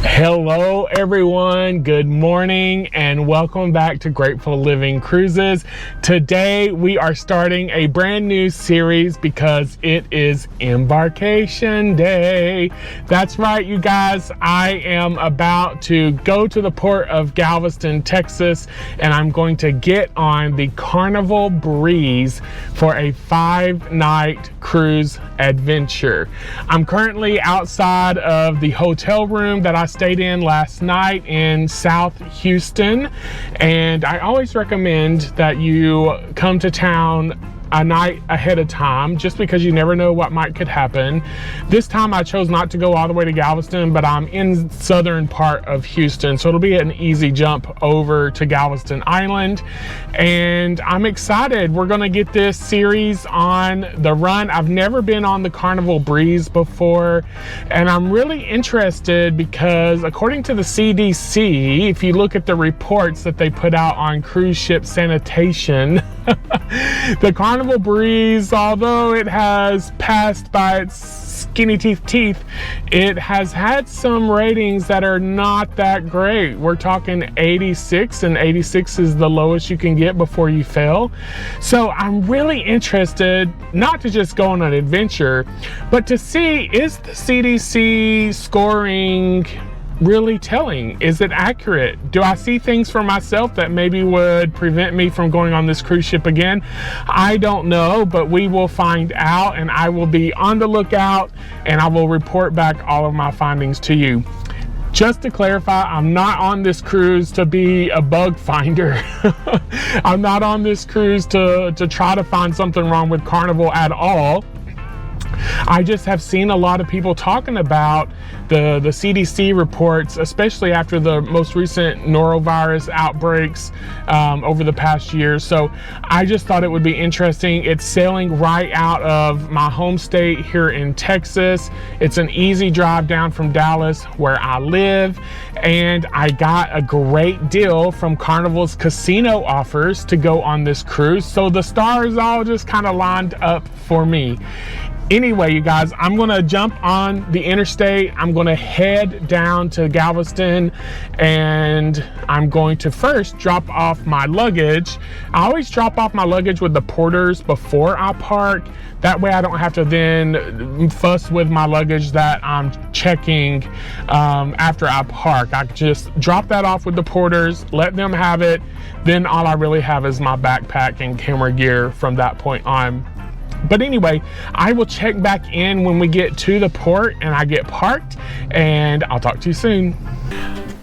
Hello everyone, good morning and welcome back to Grateful Living Cruises. Today we are starting a brand new series because it is Embarkation Day. That's right, you guys, I am about to go to the port of Galveston, Texas, and I'm going to get on the Carnival Breeze for a 5-night cruise adventure. I'm currently outside of the hotel room that I stayed in last night in South Houston, and I always recommend that you come to town a night ahead of time just because you never know what could happen. This time I chose not to go all the way to Galveston, but I'm in southern part of Houston, so it'll be an easy jump over to Galveston Island, and I'm excited. We're gonna get this series on the run. I've never been on the Carnival Breeze before, and I'm really interested because according to the CDC, if you look at the reports that they put out on cruise ship sanitation, the Carnival Breeze, although it has passed by its skinny teeth, it has had some ratings that are not that great. We're talking 86, and 86 is the lowest you can get before you fail. So I'm really interested not to just go on an adventure, but to see, is the CDC scoring really telling? Is it accurate? Do I see things for myself that maybe would prevent me from going on this cruise ship again? I don't know, but we will find out, and I will be on the lookout and I will report back all of my findings to you. Just to clarify, I'm not on this cruise to be a bug finder. I'm not on this cruise to try to find something wrong with Carnival at all. I just have seen a lot of people talking about the CDC reports, especially after the most recent norovirus outbreaks over the past year. So I just thought it would be interesting. It's sailing right out of my home state here in Texas. It's an easy drive down from Dallas, where I live, and I got a great deal from Carnival's casino offers to go on this cruise. So the stars all just kind of lined up for me. Anyway, you guys, I'm gonna jump on the interstate. I'm gonna head down to Galveston, and I'm going to first drop off my luggage. I always drop off my luggage with the porters before I park. That way I don't have to then fuss with my luggage that I'm checking after I park. I just drop that off with the porters, let them have it. Then all I really have is my backpack and camera gear from that point on. But anyway, I will check back in when we get to the port and I get parked, and I'll talk to you soon.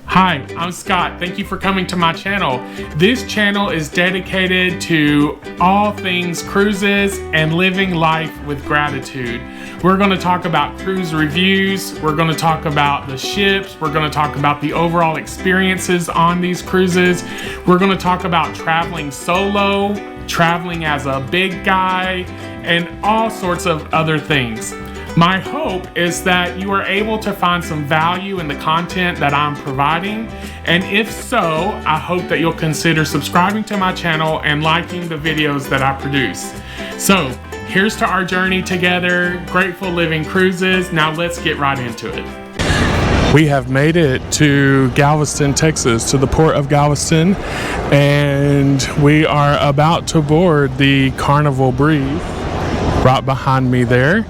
Hi, I'm Scott. Thank you for coming to my channel. This channel is dedicated to all things cruises and living life with gratitude. We're going to talk about cruise reviews. We're going to talk about the ships. We're going to talk about the overall experiences on these cruises. We're going to talk about traveling solo, traveling as a big guy, and all sorts of other things. My hope is that you are able to find some value in the content that I'm providing, and if so, I hope that you'll consider subscribing to my channel and liking the videos that I produce. So here's to our journey together, Grateful Living Cruises. Now let's get right into it. We have made it to Galveston, Texas, to the port of Galveston, and we are about to board the Carnival Breeze right behind me there.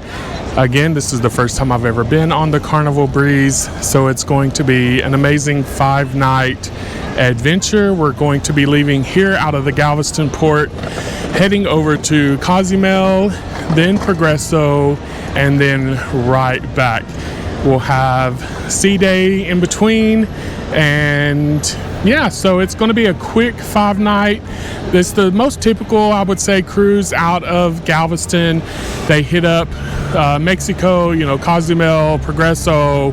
Again, this is the first time I've ever been on the Carnival Breeze, so it's going to be an amazing 5-night adventure. We're going to be leaving here out of the Galveston port, heading over to Cozumel, then Progreso, and then right back. We'll have sea day in between, and yeah, so it's going to be a quick 5-night. It's the most typical, I would say, cruise out of Galveston. They hit up Mexico, Cozumel, Progreso,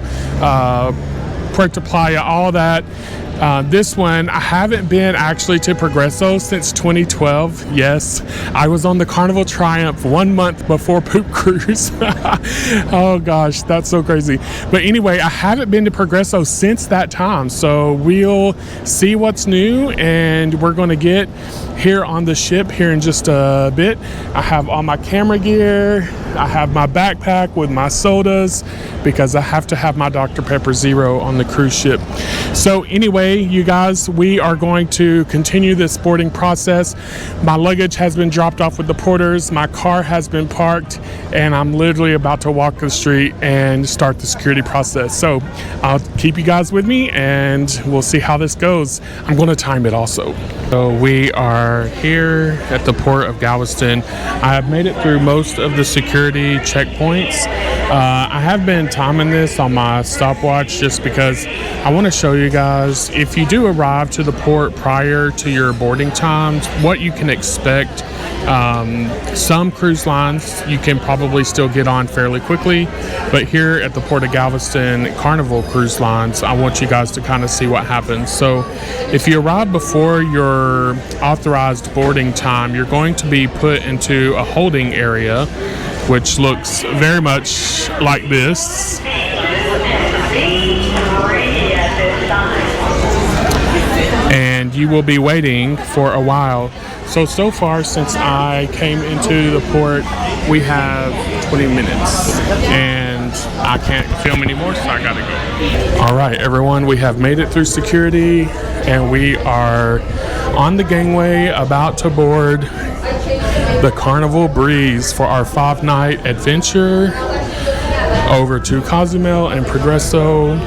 Puerto Playa, all that. This one, I haven't been actually to Progresso since 2012. Yes, I was on the Carnival Triumph 1 month before Poop Cruise. Oh gosh, that's so crazy. But anyway, I haven't been to Progresso since that time. So we'll see what's new, and we're going to get here on the ship here in just a bit. I have all my camera gear. I have my backpack with my sodas because I have to have my Dr. Pepper Zero on the cruise ship. So anyway, you guys, we are going to continue this boarding process. My luggage has been dropped off with the porters. My car has been parked, and I'm literally about to walk the street and start the security process. So I'll keep you guys with me, and we'll see how this goes. I'm going to time it also. So we are here at the port of Galveston. I have made it through most of the security checkpoints. I have been timing this on my stopwatch just because I want to show you guys, if you do arrive to the port prior to your boarding times, what you can expect. Some cruise lines you can probably still get on fairly quickly, but here at the port of Galveston, Carnival Cruise Lines, I want you guys to kind of see what happens. So if you arrive before your authorized boarding time, you're going to be put into a holding area, which looks very much like this. And you will be waiting for a while. So far since I came into the port, we have 20 minutes and I can't film anymore, so I gotta go. All right, everyone, we have made it through security and we are on the gangway about to board the Carnival Breeze for our 5-night adventure over to Cozumel and Progresso.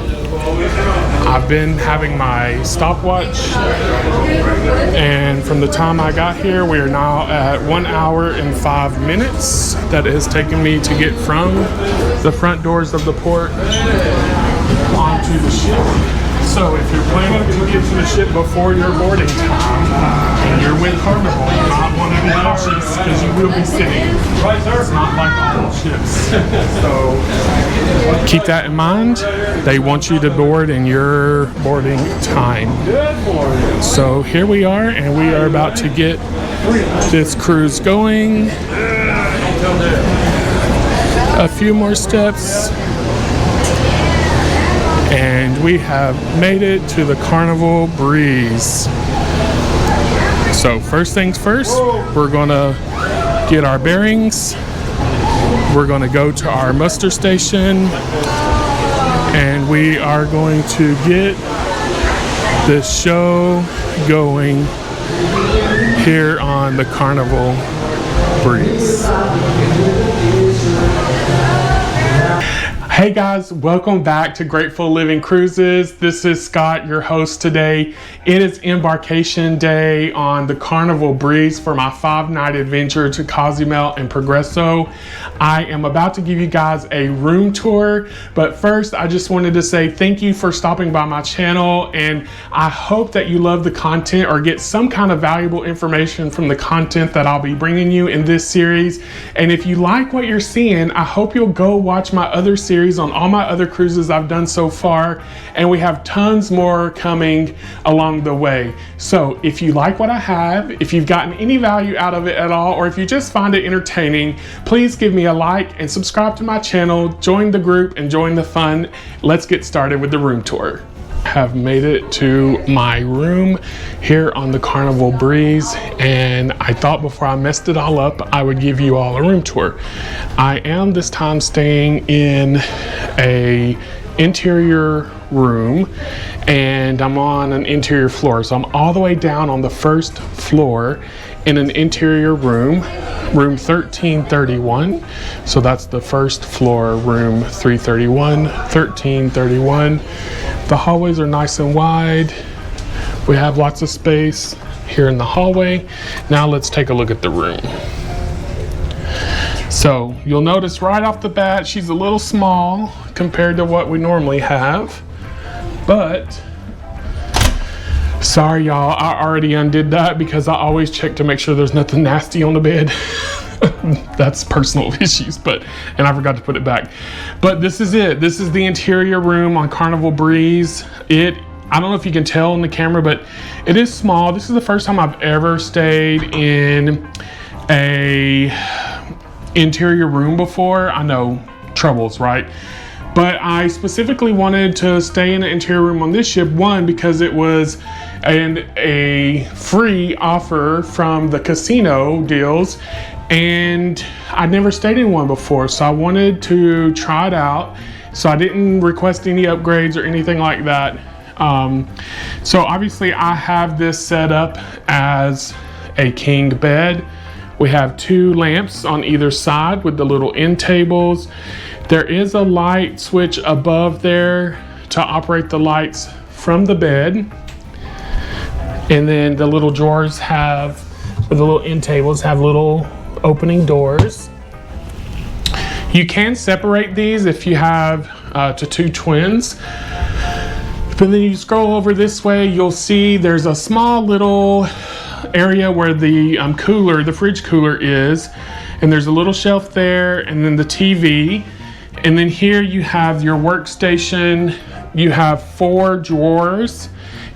I've been having my stopwatch, and from the time I got here, we are now at 1 hour and 5 minutes that it has taken me to get from the front doors of the port onto the ship. So if you're planning to get to the ship before your boarding time and you're with Carnival, you might want to be cautious because you will be sitting. It's not like all ships. So keep that in mind. They want you to board in your boarding time. So here we are, and we are about to get this cruise going. A few more steps. And we have made it to the Carnival Breeze. So first things first, we're gonna get our bearings. We're gonna go to our muster station, and we are going to get this show going here on the Carnival Breeze. Hey guys, welcome back to Grateful Living Cruises. This is Scott, your host today. It is embarkation day on the Carnival Breeze for my 5-night adventure to Cozumel and Progresso. I am about to give you guys a room tour, but first I just wanted to say thank you for stopping by my channel, and I hope that you love the content or get some kind of valuable information from the content that I'll be bringing you in this series. And if you like what you're seeing, I hope you'll go watch my other series on all my other cruises I've done so far, and we have tons more coming along the way. So if you like what I have, if you've gotten any value out of it at all, or if you just find it entertaining, please give me a like and subscribe to my channel, join the group and join the fun. Let's get started with the room tour. Have made it to my room here on the Carnival Breeze, and I thought before I messed it all up I would give you all a room tour. I am this time staying in a interior room, and I'm on an interior floor, so I'm all the way down on the first floor in an interior room 1331. So that's the first floor, room 331, 1331. The hallways are nice and wide. We have lots of space here in the hallway. Now let's take a look at the room. So you'll notice right off the bat, she's a little small compared to what we normally have, but sorry y'all, I already undid that because I always check to make sure there's nothing nasty on the bed. That's personal issues, and I forgot to put it back. But this is it. This is the interior room on Carnival Breeze. It I don't know if you can tell in the camera, but it is small. This is the first time I've ever stayed in a interior room before. I know, troubles, right? But I specifically wanted to stay in an interior room on this ship, one, because it was a free offer from the casino deals, and I'd never stayed in one before, so I wanted to try it out. So I didn't request any upgrades or anything like that. So obviously I have this set up as a king bed. We have 2 lamps on either side with the little end tables. There is a light switch above there to operate the lights from the bed. And then the little drawers have, the little end tables have little opening doors. You can separate these if you have to 2 twins. But then you scroll over this way, you'll see there's a small little area where the cooler, the fridge cooler is, and there's a little shelf there, and then the TV. And then here you have your workstation. You have 4 drawers,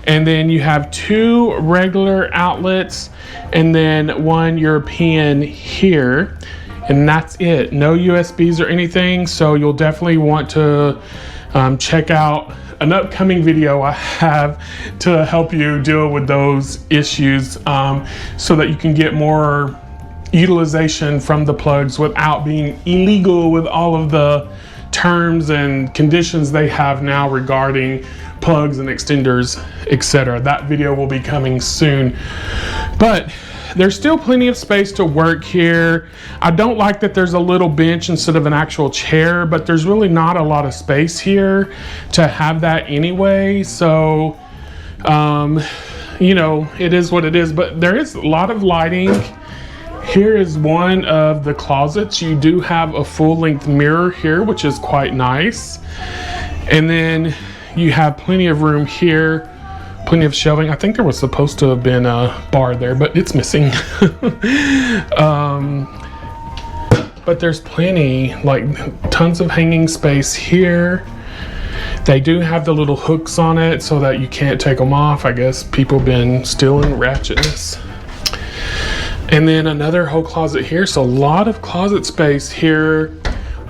and then you have 2 regular outlets, and then 1 European here. And that's it. No USBs or anything. So you'll definitely want to check out an upcoming video I have to help you deal with those issues, so that you can get more utilization from the plugs without being illegal with all of the terms and conditions they have now regarding plugs and extenders, etc. That video will be coming soon. But there's still plenty of space to work here. I don't like that there's a little bench instead of an actual chair, but there's really not a lot of space here to have that anyway. So, you know, it is what it is, but there is a lot of lighting. Here is one of the closets. You do have a full-length mirror here, which is quite nice. And then you have plenty of room here. Plenty of shelving. I think there was supposed to have been a bar there, but it's missing. But there's plenty, like tons of hanging space here. They do have the little hooks on it so that you can't take them off. I guess people been stealing ratchetness. And then another whole closet here. So a lot of closet space here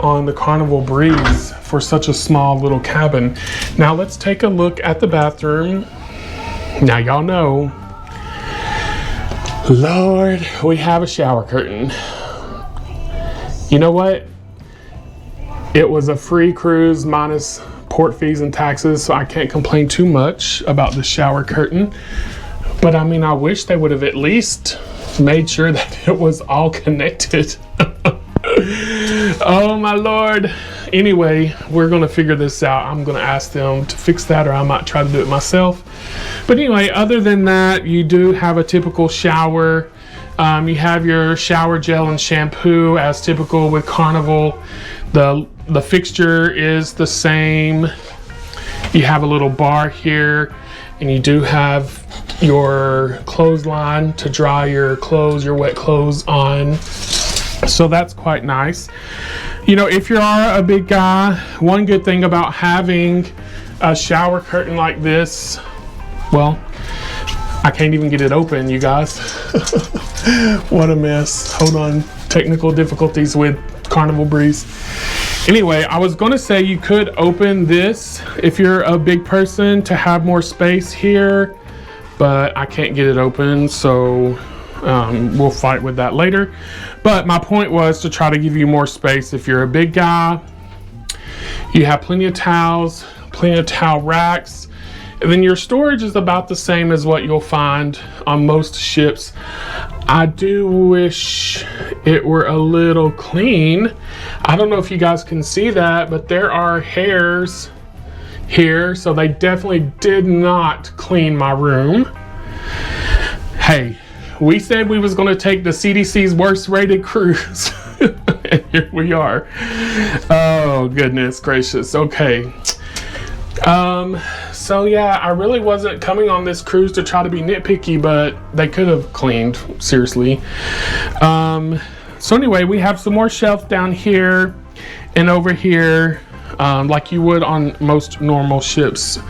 on the Carnival Breeze for such a small little cabin. Now let's take a look at the bathroom. Now y'all know, Lord, we have a shower curtain. You know what? It was a free cruise minus port fees and taxes, so I can't complain too much about the shower curtain. But I mean, I wish they would have at least made sure that it was all connected. Oh my Lord. Anyway, we're gonna figure this out. I'm gonna ask them to fix that, or I might try to do it myself. But anyway, other than that, you do have a typical shower. You have your shower gel and shampoo as typical with Carnival. The fixture is the same. You have a little bar here, and you do have your clothesline to dry your clothes, your wet clothes on. So that's quite nice. You know, if you are a big guy, one good thing about having a shower curtain like this, well, I can't even get it open, you guys. What a mess. Hold on, technical difficulties with Carnival Breeze. Anyway, I was gonna say you could open this if you're a big person to have more space here, but I can't get it open, so we'll fight with that later. But my point was to try to give you more space if you're a big guy. You have plenty of towels, plenty of towel racks, and then your storage is about the same as what you'll find on most ships. I do wish it were a little clean. I don't know if you guys can see that, but there are hairs here, so they definitely did not clean my room. Hey, we said we was going to take the CDC's worst rated cruise. And here we are. Oh, goodness gracious. Okay. So yeah, I really wasn't coming on this cruise to try to be nitpicky, but they could have cleaned, seriously. So anyway, we have some more shelves down here and over here, like you would on most normal ships.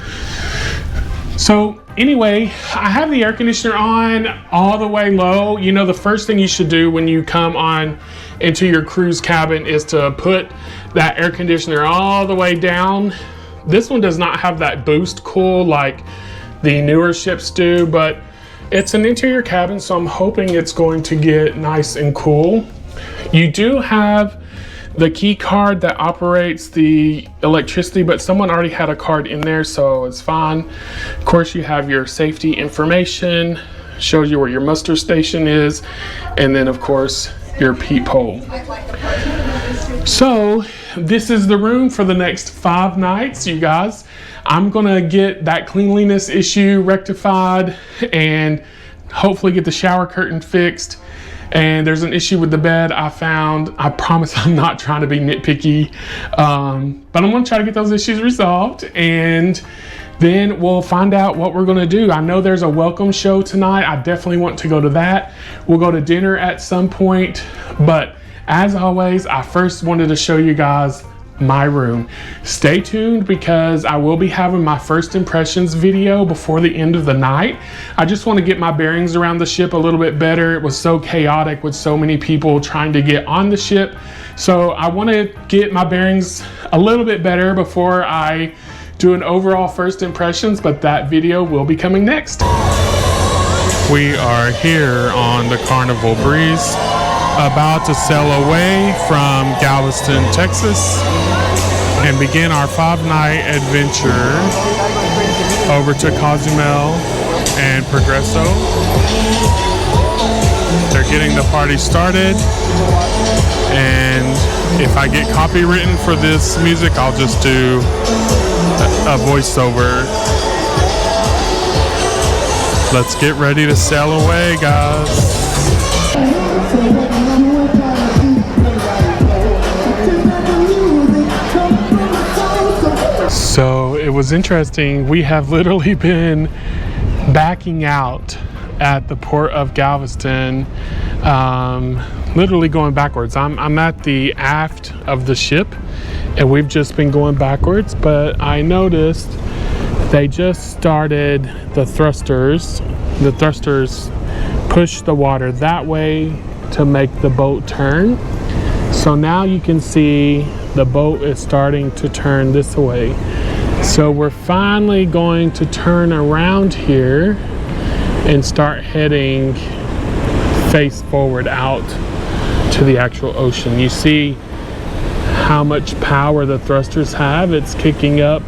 So anyway, I have the air conditioner on all the way low. You know, the first thing you should do when you come on into your cruise cabin is to put that air conditioner all the way down. This one does not have that boost cool like the newer ships do, but it's an interior cabin, so I'm hoping it's going to get nice and cool. You do have the key card that operates the electricity, but someone already had a card in there, so it's fine. Of course, you have your safety information, shows you where your muster station is, and then of course your peephole. So this is the room for the next 5 nights, you guys. I'm gonna get that cleanliness issue rectified and hopefully get the shower curtain fixed. And there's an issue with the bed I found. I promise I'm not trying to be nitpicky, but I'm gonna try to get those issues resolved, and then we'll find out what we're gonna do. I know there's a welcome show tonight. I definitely want to go to that. We'll go to dinner at some point, but as always, I first wanted to show you guys my room. Stay tuned because I will be having my first impressions video before the end of the night. I just want to get my bearings around the ship a little bit better. It was so chaotic with so many people trying to get on the ship. So I want to get my bearings a little bit better before I do an overall first impressions, but that video will be coming next. We are here on the Carnival Breeze, about to sail away from Galveston, Texas, and begin our 5-night adventure over to Cozumel and Progreso. They're getting the party started, and if I get copywritten for this music, I'll just do a voiceover. Let's get ready to sail away, guys. So it was interesting. We have literally been backing out at the port of Galveston, literally going backwards. I'm at the aft of the ship, and we've just been going backwards, but I noticed they just started the thrusters. The thrusters push the water that way to make the boat turn. So now you can see the boat is starting to turn this way. So we're finally going to turn around here and start heading face forward out to the actual ocean. You see how much power the thrusters have. It's kicking up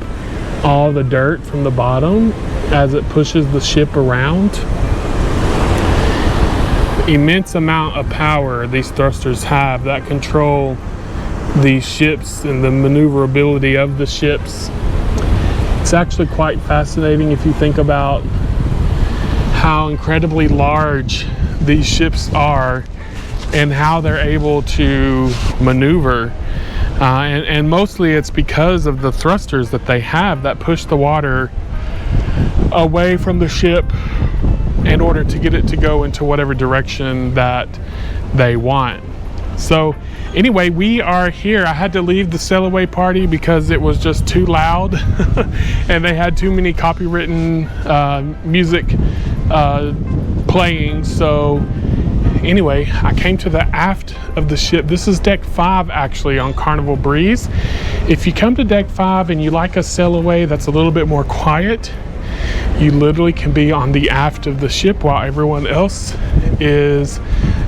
all the dirt from the bottom as it pushes the ship around. Immense amount of power these thrusters have that control these ships and the maneuverability of the ships. It's actually quite fascinating if you think about how incredibly large these ships are and how they're able to maneuver. And mostly it's because of the thrusters that they have that push the water away from the ship in order to get it to go into whatever direction that they want. So anyway, we are here. I had to leave the Sailaway party because it was just too loud and they had too many copywritten music playing. So anyway, I came to the aft of the ship. This is deck 5 actually on Carnival Breeze. If you come to deck 5 and you like a Sailaway that's a little bit more quiet, you literally can be on the aft of the ship while everyone else is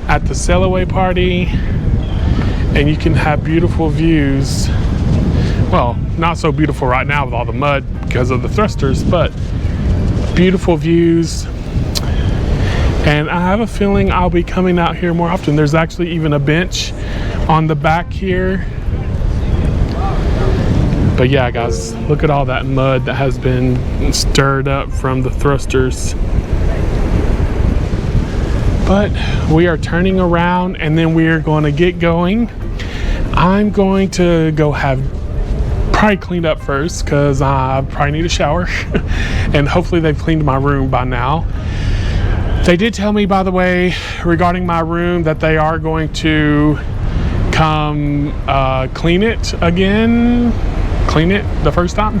at the Sailaway party, and you can have beautiful views. Well, not so beautiful right now with all the mud because of the thrusters, but beautiful views. And I have a feeling I'll be coming out here more often. There's actually even a bench on the back here. But yeah, guys, look at all that mud that has been stirred up from the thrusters. But we are turning around and then we are going to get going. I'm going to go have probably cleaned up first because I probably need a shower. And hopefully they've cleaned my room by now. They did tell me, by the way, regarding my room that they are going to come clean it again. Clean it the first time.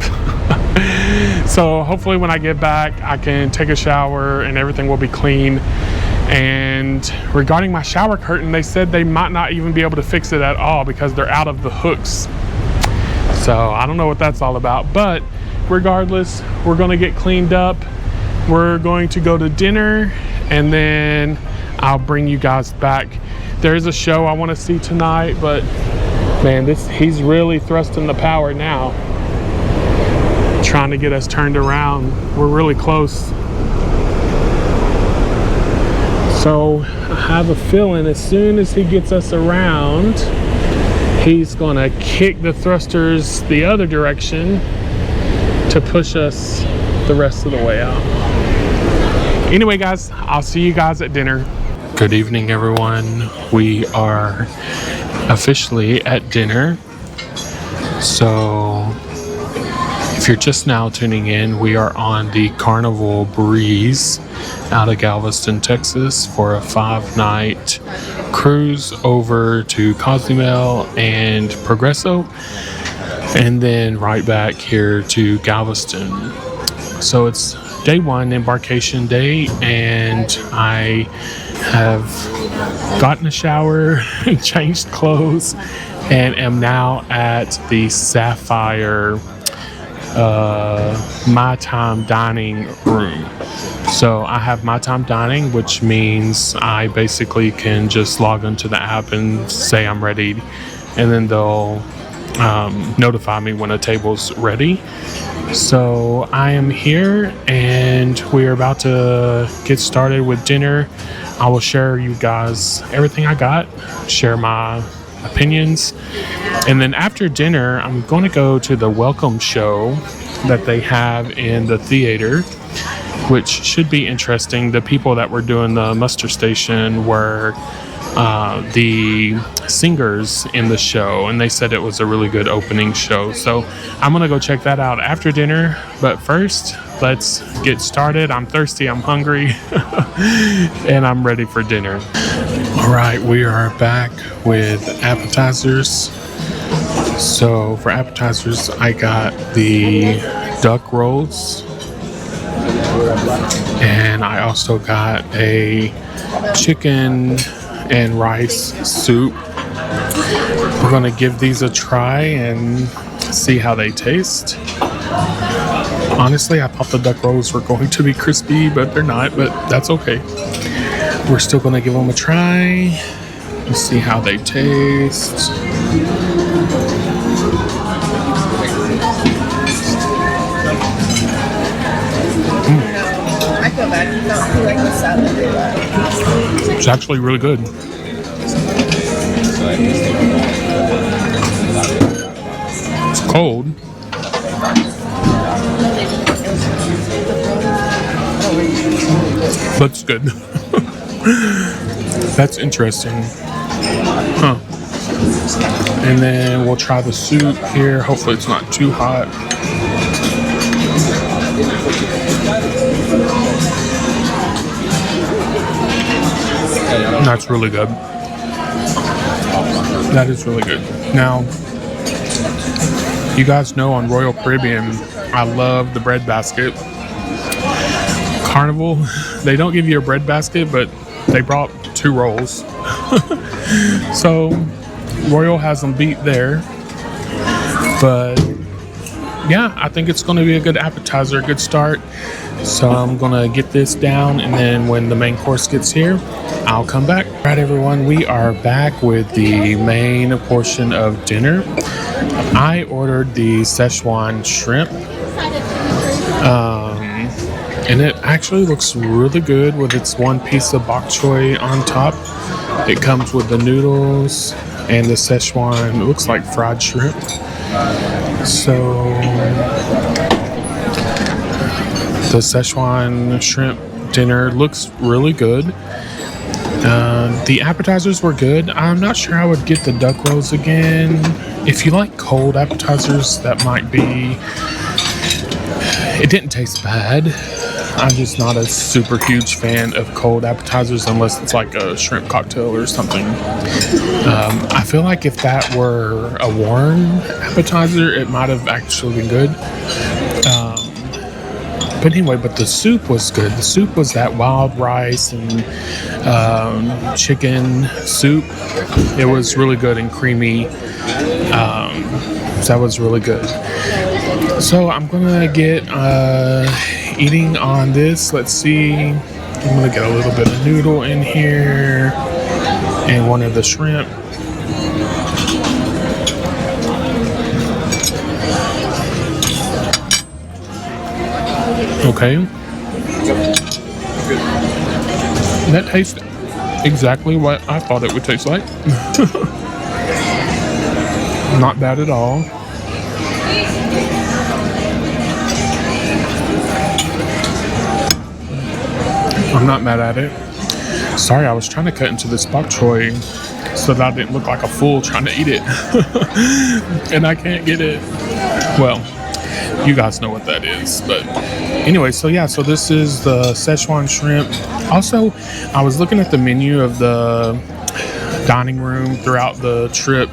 So hopefully when I get back, I can take a shower and everything will be clean. And regarding my shower curtain, they said they might not even be able to fix it at all because they're out of the hooks. So I don't know what that's all about, but regardless, we're gonna get cleaned up. We're going to go to dinner and then I'll bring you guys back. There is a show I want to see tonight, but man, he's really thrusting the power now, trying to get us turned around. We're really close. So I have a feeling as soon as he gets us around, he's gonna kick the thrusters the other direction to push us the rest of the way out. Anyway guys, I'll see you guys at dinner. Good evening everyone. We are officially at dinner. So if you're just now tuning in, we are on the Carnival Breeze out of Galveston, Texas for a 5-night cruise over to Cozumel and Progreso, and then right back here to Galveston. So it's day 1, embarkation day, and I have gotten a shower, changed clothes, and am now at the Sapphire My Time dining room. So I have My Time dining, which means I basically can just log into the app and say I'm ready, and then they'll notify me when a table's ready. So I am here and we're about to get started with dinner. I will share you guys everything I got, share my opinions, and then after dinner I'm going to go to the welcome show that they have in the theater, which should be interesting. The people that were doing the muster station were the singers in the show, and they said it was a really good opening show. So I'm gonna go check that out after dinner, but first let's get started. I'm thirsty, I'm hungry, and I'm ready for dinner. All right, we are back with appetizers. So for appetizers, I got the duck rolls, and I also got a chicken and rice soup. We're gonna give these a try and see how they taste. Honestly, I thought the duck rolls were going to be crispy, but they're not, but that's okay. We're still gonna give them a try and see how they taste. I feel bad. You don't feel like the salad. It's actually really good. It's cold. But it's good. That's interesting. Huh. And then we'll try the soup here. Hopefully it's not too hot. That's really good. That is really good. Now, you guys know on Royal Caribbean, I love the bread basket. Carnival, they don't give you a bread basket, but they brought 2 rolls. So, Royal has them beat there. But, yeah, I think it's going to be a good appetizer, a good start. So I'm gonna get this down, and then when the main course gets here, I'll come back. All right, everyone, we are back with the main portion of dinner. I ordered the Szechuan shrimp, and it actually looks really good with its 1 piece of bok choy on top. It comes with the noodles and the Szechuan. It looks like fried shrimp. So the Szechuan shrimp dinner looks really good. The appetizers were good. I'm not sure I would get the duck rolls again. If you like cold appetizers, that might be... It didn't taste bad. I'm just not a super huge fan of cold appetizers unless it's like a shrimp cocktail or something. I feel like if that were a warm appetizer, it might have actually been good. But anyway, but the soup was good. The soup was that wild rice and chicken soup. It was really good and creamy. So that was really good. So I'm gonna get eating on this. Let's see. I'm gonna get a little bit of noodle in here and one of the shrimp. Okay. That tastes exactly what I thought it would taste like. Not bad at all. I'm not mad at it. Sorry, I was trying to cut into this bok choy so that I didn't look like a fool trying to eat it. And I can't get it. Well, you guys know what that is. But anyway, so yeah, so this is the Szechuan shrimp. Also, I was looking at the menu of the dining room throughout the trip.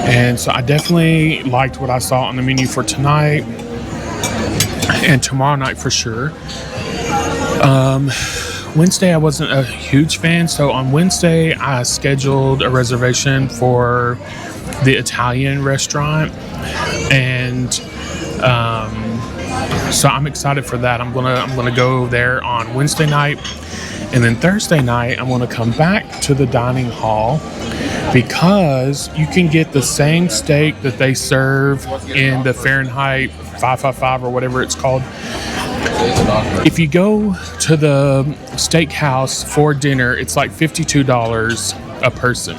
And so I definitely liked what I saw on the menu for tonight and tomorrow night for sure. Wednesday, I wasn't a huge fan. So on Wednesday, I scheduled a reservation for the Italian restaurant. And so I'm excited for that. I'm gonna go there on Wednesday night. And then Thursday night, I'm gonna come back to the dining hall because you can get the same steak that they serve in the Fahrenheit 555 or whatever it's called. If you go to the steakhouse for dinner, it's like $52 a person.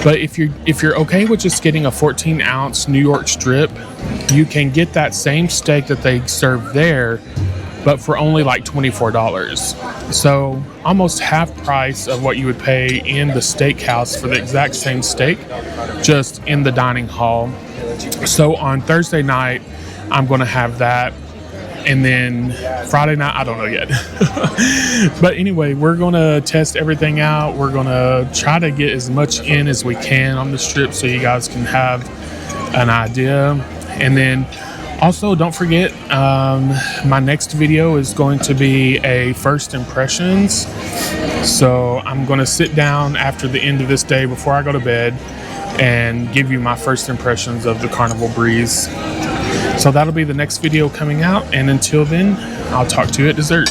But if you're okay with just getting a 14-ounce New York strip, you can get that same steak that they serve there, but for only like $24. So almost half price of what you would pay in the steakhouse for the exact same steak, just in the dining hall. So on Thursday night, I'm going to have that. And then Friday night, I don't know yet. But anyway, we're going to test everything out. We're going to try to get as much in as we can on the strip so you guys can have an idea. And then also, don't forget, my next video is going to be a first impressions. So I'm going to sit down after the end of this day before I go to bed and give you my first impressions of the Carnival Breeze. So that'll be the next video coming out. And until then, I'll talk to you at dessert.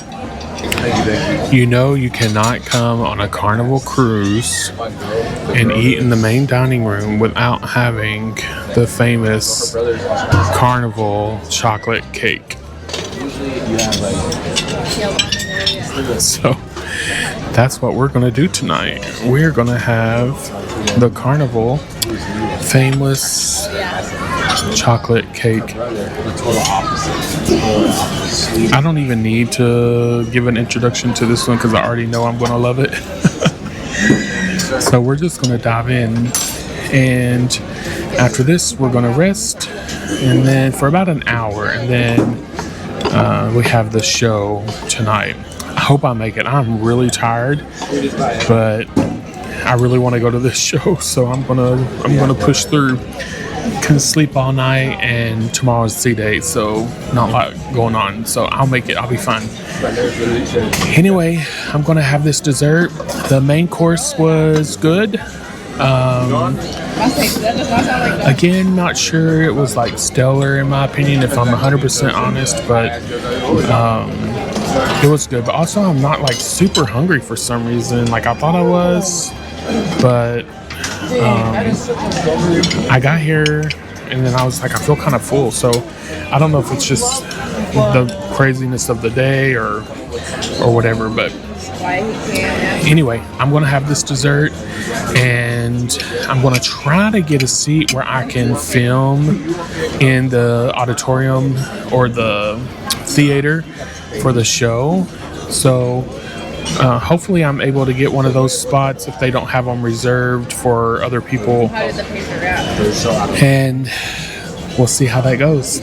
You know you cannot come on a Carnival cruise and eat in the main dining room without having the famous Carnival chocolate cake. So that's what we're going to do tonight. We're going to have the Carnival famous chocolate cake. I don't even need to give an introduction to this one because I already know I'm going to love it. So we're just going to dive in, and after this we're going to rest, and then for about an hour, and then we have the show tonight. I hope I make it. I'm really tired, but I really want to go to this show, so I'm gonna push through. Couldn't sleep all night, and tomorrow's sea date, so not a lot going on. So I'll make it. I'll be fine. Anyway, I'm gonna have this dessert. The main course was good. Again, not sure it was like stellar in my opinion, if I'm 100% honest, but it was good. But also, I'm not like super hungry for some reason. Like I thought I was, but I got here and then I was like, I feel kind of full. So I don't know if it's just the craziness of the day or whatever, but anyway, I'm gonna have this dessert and I'm gonna try to get a seat where I can film in the auditorium or the theater for the show. So hopefully I'm able to get one of those spots if they don't have them reserved for other people, and we'll see how that goes.